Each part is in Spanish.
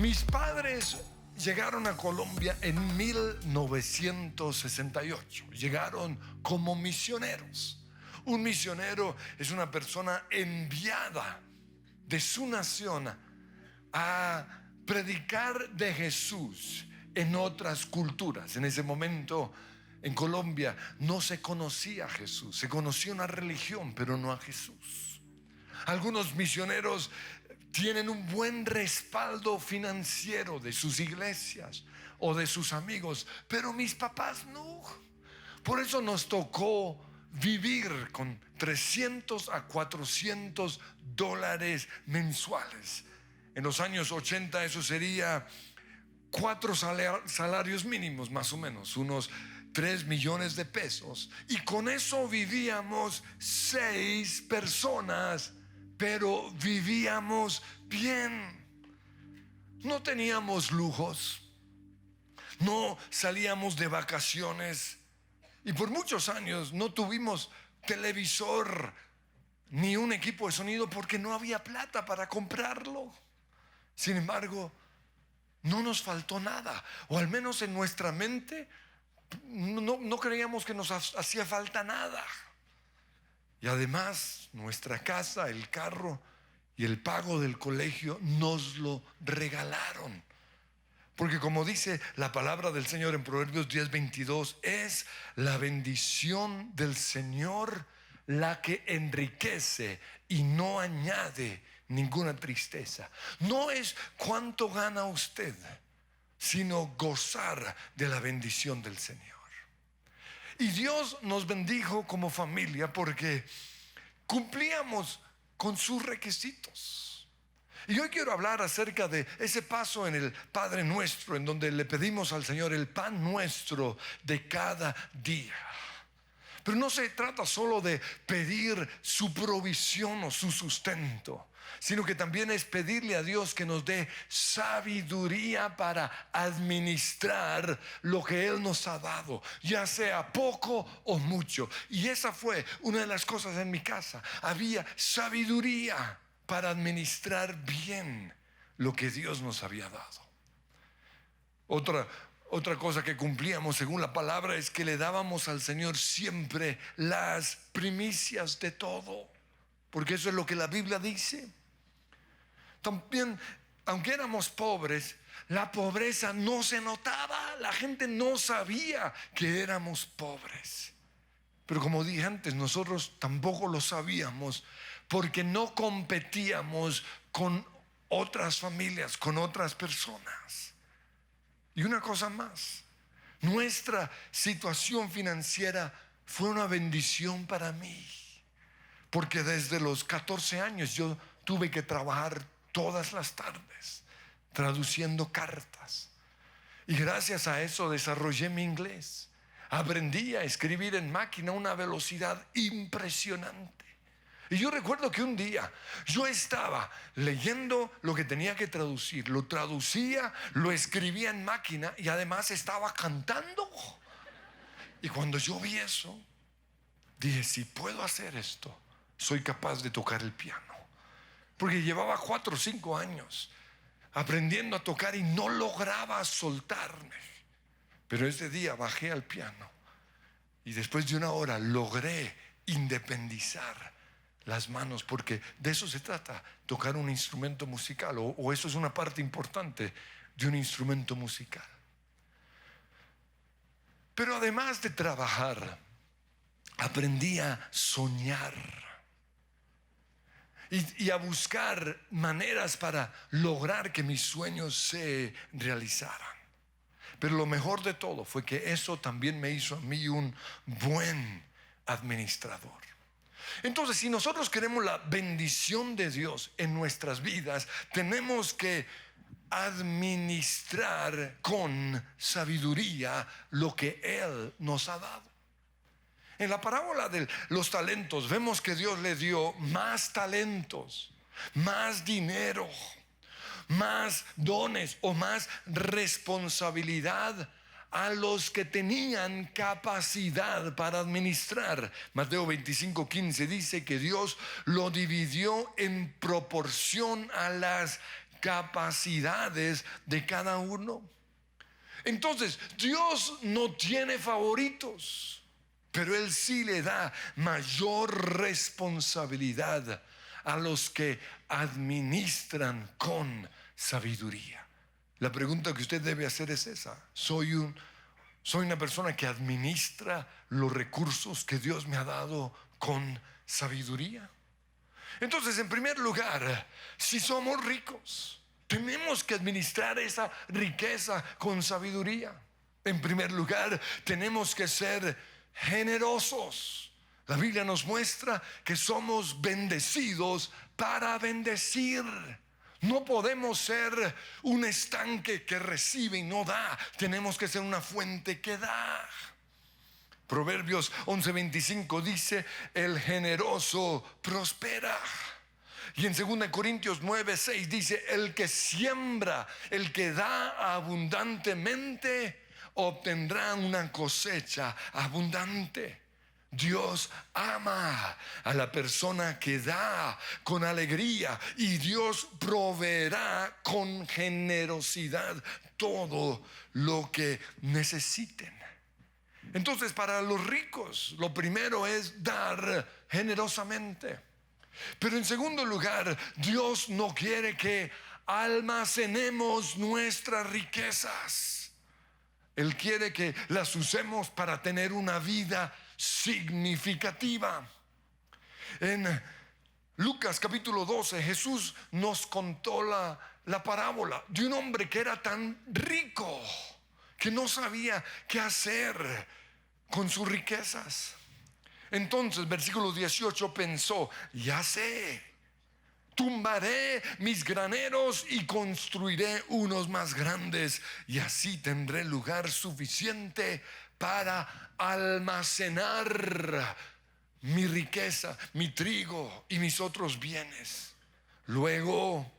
Mis padres llegaron a Colombia en 1968. Llegaron como misioneros. Un misionero es una persona enviada de su nación a predicar de Jesús en otras culturas. En ese momento en Colombia no se conocía a Jesús, se conocía una religión, pero no a Jesús. Algunos misioneros tienen un buen respaldo financiero de sus iglesias o de sus amigos, pero mis papás no. Por eso nos tocó vivir con 300 a 400 dólares mensuales. En los años 80 eso sería 4 salarios mínimos más o menos, unos 3 millones de pesos. Y con eso vivíamos 6 personas, pero vivíamos bien. No teníamos lujos, no salíamos de vacaciones y por muchos años no tuvimos televisor ni un equipo de sonido porque no había plata para comprarlo. Sin embargo, no nos faltó nada, o al menos en nuestra mente no creíamos que nos hacía falta nada. Y además nuestra casa, el carro y el pago del colegio nos lo regalaron. Porque como dice la palabra del Señor en Proverbios 10:22, es la bendición del Señor la que enriquece y no añade ninguna tristeza. No es cuánto gana usted, sino gozar de la bendición del Señor. Y Dios nos bendijo como familia porque cumplíamos con sus requisitos. Y hoy quiero hablar acerca de ese paso en el Padre Nuestro, en donde le pedimos al Señor el pan nuestro de cada día. Pero no se trata solo de pedir su provisión o su sustento, sino que también es pedirle a Dios que nos dé sabiduría para administrar lo que Él nos ha dado, ya sea poco o mucho. Y esa fue una de las cosas en mi casa. Había sabiduría para administrar bien lo que Dios nos había dado. Otra cosa que cumplíamos según la palabra es que le dábamos al Señor siempre las primicias de todo, porque eso es lo que la Biblia dice. También, aunque éramos pobres, la pobreza no se notaba, la gente no sabía que éramos pobres. Pero como dije antes, nosotros tampoco lo sabíamos porque no competíamos con otras familias, con otras personas. Y una cosa más, nuestra situación financiera fue una bendición para mí, porque desde los 14 años yo tuve que trabajar todas las tardes traduciendo cartas, y gracias a eso desarrollé mi inglés. Aprendí a escribir en máquina a una velocidad impresionante. Y yo recuerdo que un día yo estaba leyendo lo que tenía que traducir, lo traducía, lo escribía en máquina y además estaba cantando. Y cuando yo vi eso, dije, si puedo hacer esto, soy capaz de tocar el piano. Porque llevaba 4 o 5 años aprendiendo a tocar y no lograba soltarme. Pero ese día bajé al piano y después de una hora logré independizar las manos, porque de eso se trata, tocar un instrumento musical, o eso es una parte importante de un instrumento musical. Pero además de trabajar, aprendí a soñar y a buscar maneras para lograr que mis sueños se realizaran. Pero lo mejor de todo fue que eso también me hizo a mí un buen administrador. Entonces, si nosotros queremos la bendición de Dios en nuestras vidas, tenemos que administrar con sabiduría lo que Él nos ha dado. En la parábola de los talentos vemos que Dios le dio más talentos, más dinero, más dones o más responsabilidad a los que tenían capacidad para administrar. Mateo 25:15 dice que Dios lo dividió en proporción a las capacidades de cada uno. Entonces, Dios no tiene favoritos, pero Él sí le da mayor responsabilidad a los que administran con sabiduría. La pregunta que usted debe hacer es esa: ¿Soy una persona que administra los recursos que Dios me ha dado con sabiduría? Entonces, en primer lugar, si somos ricos, tenemos que administrar esa riqueza con sabiduría. En primer lugar, tenemos que ser generosos. La Biblia nos muestra que somos bendecidos para bendecir. No podemos ser un estanque que recibe y no da. Tenemos que ser una fuente que da. Proverbios 11:25 dice: el generoso prospera. Y en 2 Corintios 9:6 dice: el que siembra, el que da abundantemente, obtendrá una cosecha abundante. Dios ama a la persona que da con alegría, y Dios proveerá con generosidad todo lo que necesiten. Entonces, para los ricos, lo primero es dar generosamente. Pero en segundo lugar, Dios no quiere que almacenemos nuestras riquezas. Él quiere que las usemos para tener una vida significativa. En Lucas capítulo 12, Jesús nos contó la parábola de un hombre que era tan rico que no sabía qué hacer con sus riquezas. Entonces, versículo 18, pensó: ya sé, tumbaré mis graneros y construiré unos más grandes, y así tendré lugar suficiente para almacenar mi riqueza, mi trigo y mis otros bienes. Luego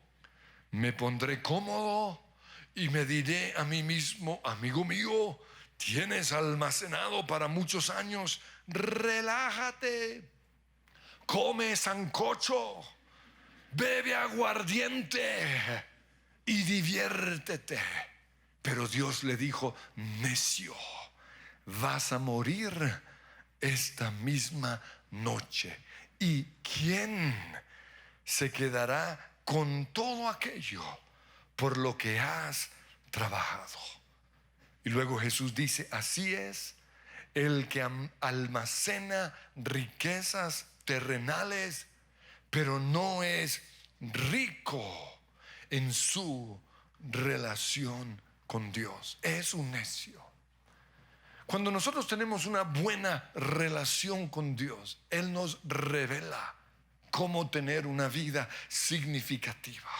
me pondré cómodo y me diré a mí mismo: amigo mío, tienes almacenado para muchos años, relájate, come sancocho, bebe aguardiente y diviértete. Pero Dios le dijo: necio, vas a morir esta misma noche. ¿Y quién se quedará con todo aquello por lo que has trabajado? Y luego Jesús dice: así es el que almacena riquezas terrenales, pero no es rico en su relación con Dios. Es un necio. Cuando nosotros tenemos una buena relación con Dios, Él nos revela cómo tener una vida significativa.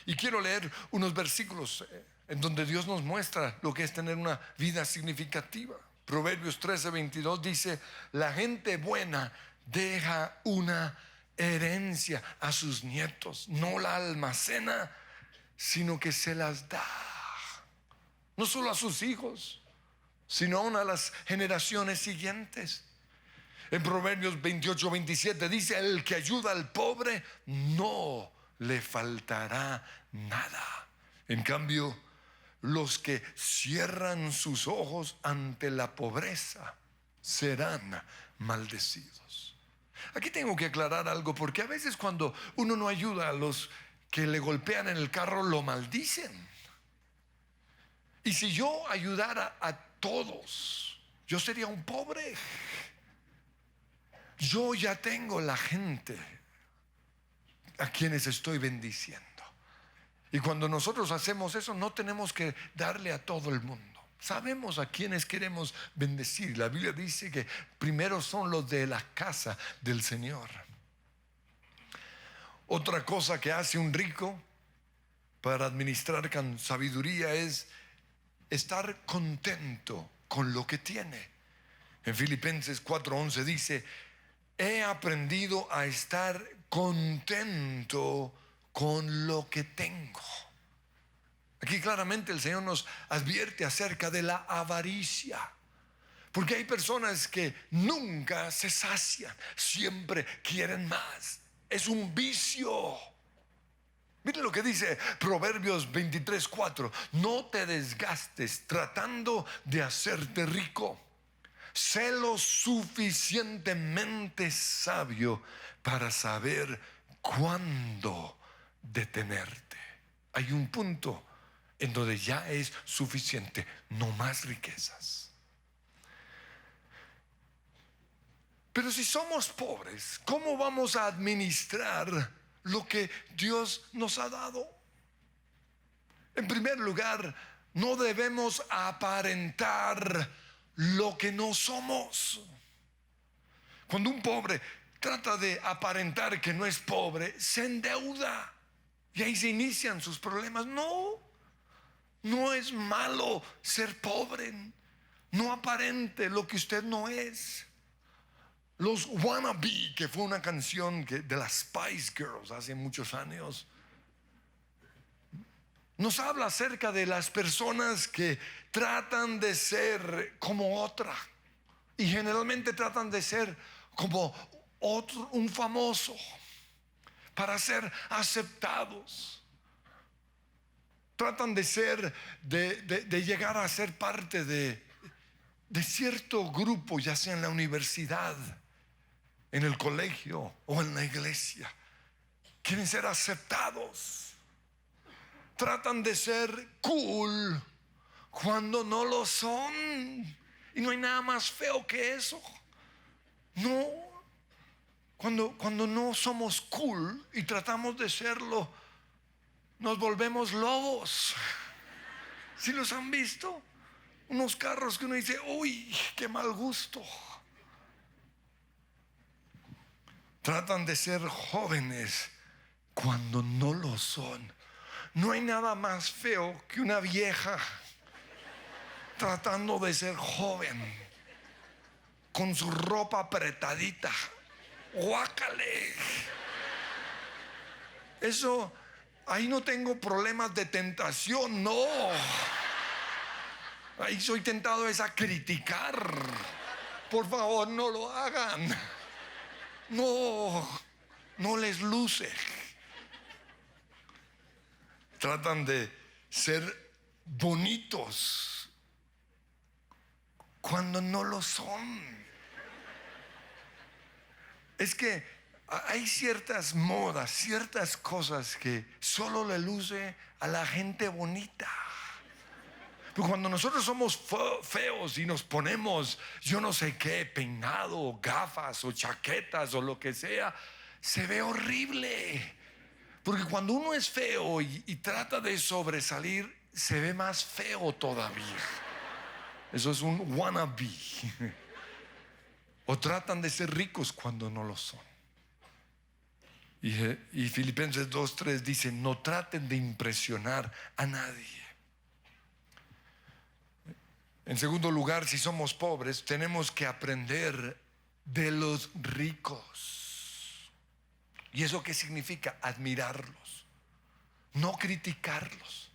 Y quiero leer unos versículos en donde Dios nos muestra lo que es tener una vida significativa. Proverbios 13:22 dice: la gente buena deja una herencia a sus nietos, no la almacena, sino que se las da. No solo a sus hijos, sino aún a las generaciones siguientes. En Proverbios 28:27 dice: el que ayuda al pobre no le faltará nada. En cambio, los que cierran sus ojos ante la pobreza serán maldecidos. Aquí tengo que aclarar algo, porque a veces cuando uno no ayuda a los que le golpean en el carro, lo maldicen. Y si yo ayudara a todos, yo sería un pobre. Yo ya tengo la gente a quienes estoy bendiciendo. Y cuando nosotros hacemos eso, no tenemos que darle a todo el mundo. Sabemos a quienes queremos bendecir. La Biblia dice que primero son los de la casa del Señor. Otra cosa que hace un rico para administrar con sabiduría es estar contento con lo que tiene. En Filipenses 4:11 dice: he aprendido a estar contento con lo que tengo. Aquí claramente el Señor nos advierte acerca de la avaricia, porque hay personas que nunca se sacian, siempre quieren más. Es un vicio. Mire lo que dice Proverbios 23:4. No te desgastes tratando de hacerte rico. Sé lo suficientemente sabio para saber cuándo detenerte. Hay un punto en donde ya es suficiente, no más riquezas. Pero si somos pobres, ¿cómo vamos a administrar lo que Dios nos ha dado? En primer lugar, no debemos aparentar lo que no somos. Cuando un pobre trata de aparentar que no es pobre, se endeuda y ahí se inician sus problemas. No es malo ser pobre. No aparente lo que usted no es. Los Wannabe, que fue una canción de las Spice Girls hace muchos años, nos habla acerca de las personas que tratan de ser como otra y generalmente tratan de ser como otro, un famoso, para ser aceptados. Tratan de ser, de llegar a ser parte de cierto grupo, ya sea en la universidad, en el colegio o en la iglesia. Quieren ser aceptados. Tratan de ser cool cuando no lo son. Y no hay nada más feo que eso. No. Cuando no somos cool y tratamos de serlo, nos volvemos lobos. ¿Sí los han visto? Unos carros que uno dice, uy, qué mal gusto. Tratan de ser jóvenes cuando no lo son. No hay nada más feo que una vieja tratando de ser joven con su ropa apretadita. Guácale. Eso, ahí no tengo problemas de tentación, no. Ahí soy tentado es a criticar. Por favor, no lo hagan. No les luce. Tratan de ser bonitos cuando no lo son. Es que hay ciertas modas, ciertas cosas que solo le luce a la gente bonita. Pero cuando nosotros somos feos y nos ponemos yo no sé qué, peinado, gafas o chaquetas o lo que sea, se ve horrible. Porque cuando uno es feo y trata de sobresalir, se ve más feo todavía. Eso es un wannabe. O tratan de ser ricos cuando no lo son. Y Filipenses 2:3 dice, no traten de impresionar a nadie. En segundo lugar, si somos pobres, tenemos que aprender de los ricos. ¿Y eso qué significa? Admirarlos, no criticarlos.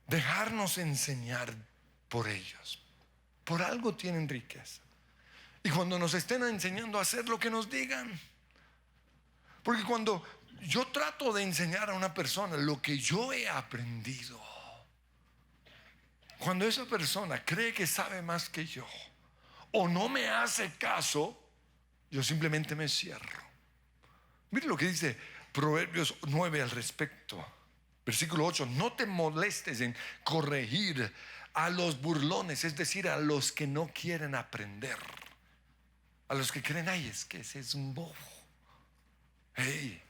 Dejarnos enseñar por ellos. Por algo tienen riqueza. Y cuando nos estén enseñando a hacer lo que nos digan. Porque cuando yo trato de enseñar a una persona lo que yo he aprendido, cuando esa persona cree que sabe más que yo o no me hace caso, yo simplemente me cierro. Mire lo que dice Proverbios 9 al respecto. Versículo 8, no te molestes en corregir a los burlones, es decir, a los que no quieren aprender, a los que creen, ay, es que ese es un bobo. Hey,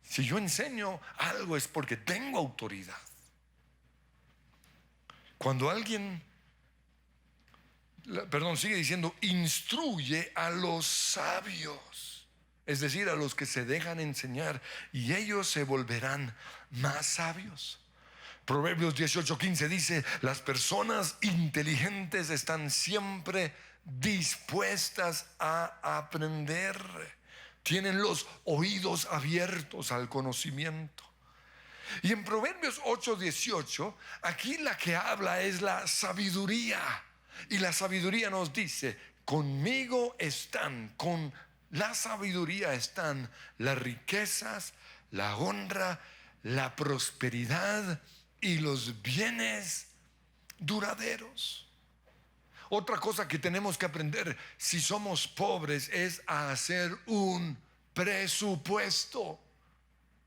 si yo enseño algo es porque tengo autoridad. Cuando alguien, sigue diciendo, instruye a los sabios, es decir, a los que se dejan enseñar, y ellos se volverán más sabios. Proverbios 18:15 dice, las personas inteligentes están siempre dispuestas a aprender, tienen los oídos abiertos al conocimiento. Y en Proverbios 8:18, aquí la que habla es la sabiduría. Y la sabiduría nos dice, conmigo están, con la sabiduría están las riquezas, la honra, la prosperidad y los bienes duraderos. Otra cosa que tenemos que aprender si somos pobres es a hacer un presupuesto.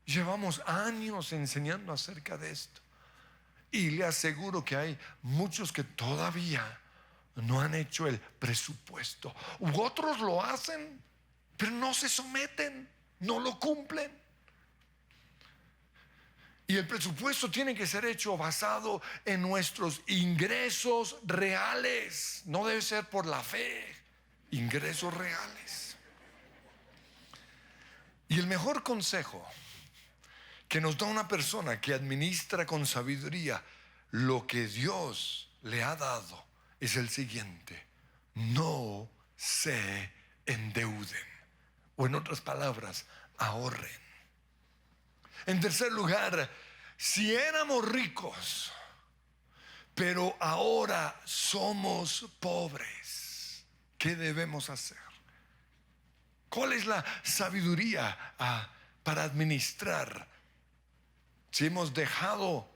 Llevamos años enseñando acerca de esto y le aseguro que hay muchos que todavía no han hecho el presupuesto. U otros lo hacen, pero no se someten, no lo cumplen. Y el presupuesto tiene que ser hecho basado en nuestros ingresos reales. No debe ser por la fe, ingresos reales. Y el mejor consejo que nos da una persona que administra con sabiduría lo que Dios le ha dado es el siguiente: no se endeuden, o en otras palabras, ahorren. En tercer lugar, si éramos ricos pero ahora somos pobres, ¿qué debemos hacer? ¿Cuál es la sabiduría para administrar? Si hemos dejado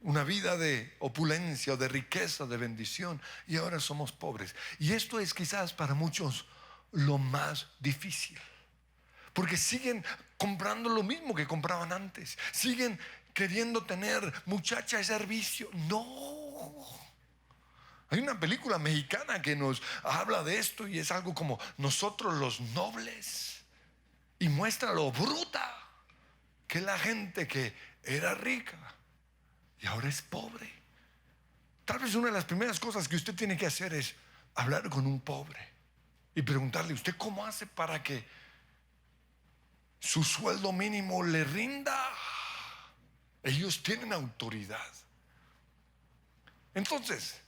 una vida de opulencia o de riqueza, de bendición, y ahora somos pobres. Y esto es quizás para muchos lo más difícil, porque siguen comprando lo mismo que compraban antes. Siguen queriendo tener muchacha de servicio. No. Hay una película mexicana que nos habla de esto y es algo como Nosotros los Nobles, y muestra lo bruta que la gente que era rica y ahora es pobre. Tal vez una de las primeras cosas que usted tiene que hacer es hablar con un pobre y preguntarle: ¿usted cómo hace para que su sueldo mínimo le rinda? Ellos tienen autoridad. Entonces,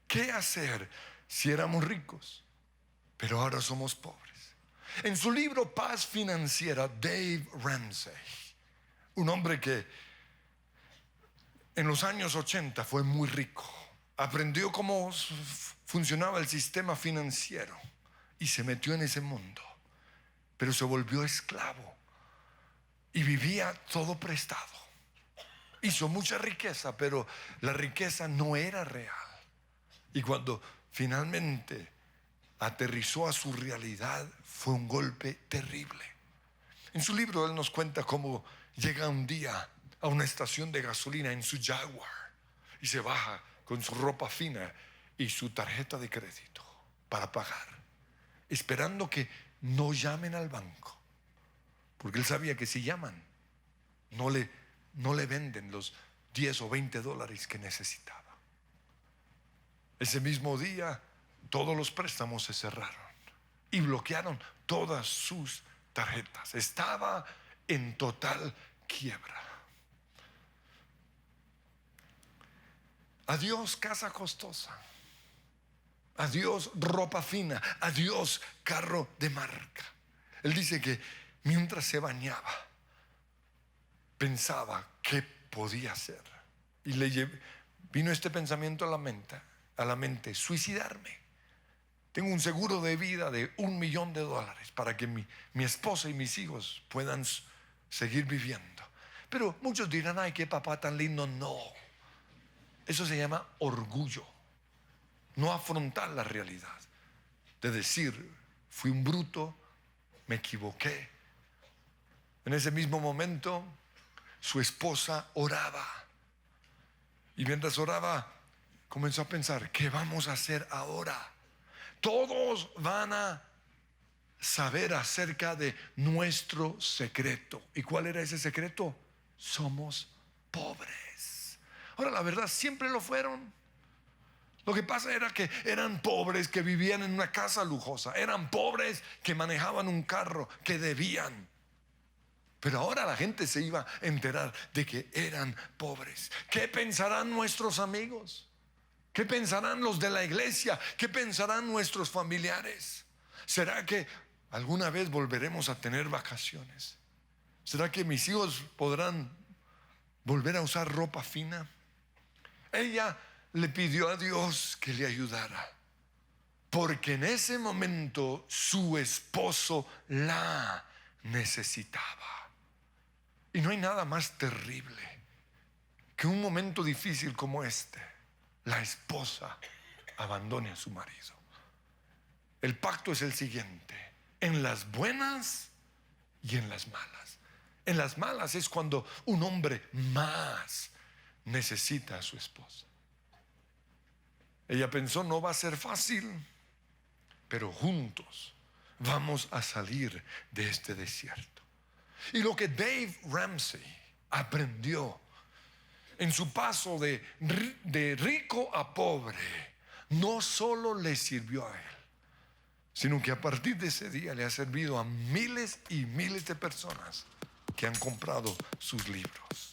¿qué hacer si éramos ricos pero ahora somos pobres? En su libro Paz Financiera, Dave Ramsey, un hombre que en los años 80 fue muy rico, aprendió cómo funcionaba el sistema financiero y se metió en ese mundo, pero se volvió esclavo y vivía todo prestado. Hizo mucha riqueza, pero la riqueza no era real. Y cuando finalmente aterrizó a su realidad, fue un golpe terrible. En su libro él nos cuenta cómo llega un día a una estación de gasolina en su Jaguar y se baja con su ropa fina y su tarjeta de crédito para pagar, esperando que no llamen al banco, porque él sabía que si llaman no le venden los 10 o 20 dólares que necesitaba. Ese mismo día todos los préstamos se cerraron y bloquearon todas sus tarjetas. Estaba en total quiebra. Adiós casa costosa, adiós ropa fina, adiós carro de marca. Él dice que mientras se bañaba pensaba qué podía hacer, y vino este pensamiento a la mente: suicidarme. Tengo un seguro de vida de $1,000,000 para que mi esposa y mis hijos puedan seguir viviendo. Pero muchos dirán: ay, qué papá tan lindo. No, eso se llama orgullo, no afrontar la realidad, de decir: fui un bruto, me equivoqué. En ese mismo momento su esposa oraba, y mientras oraba comenzó a pensar: ¿qué vamos a hacer ahora? Todos van a saber acerca de nuestro secreto. ¿Y cuál era ese secreto? Somos pobres. Ahora, la verdad, siempre lo fueron. Lo que pasa era que eran pobres que vivían en una casa lujosa, eran pobres que manejaban un carro, que debían. Pero ahora la gente se iba a enterar de que eran pobres. ¿Qué pensarán nuestros amigos? ¿Qué pensarán los de la iglesia? ¿Qué pensarán nuestros familiares? ¿Será que alguna vez volveremos a tener vacaciones? ¿Será que mis hijos podrán volver a usar ropa fina? Ella le pidió a Dios que le ayudara. porque en ese momento su esposo la necesitaba. Y no hay nada más terrible que un momento difícil como este, la esposa abandone a su marido. El pacto es el siguiente: en las buenas y en las malas. En las malas es cuando un hombre más necesita a su esposa. Ella pensó, no va a ser fácil, pero juntos vamos a salir de este desierto. Y lo que Dave Ramsey aprendió en su paso de rico a pobre, no solo le sirvió a él, sino que a partir de ese día le ha servido a miles y miles de personas que han comprado sus libros.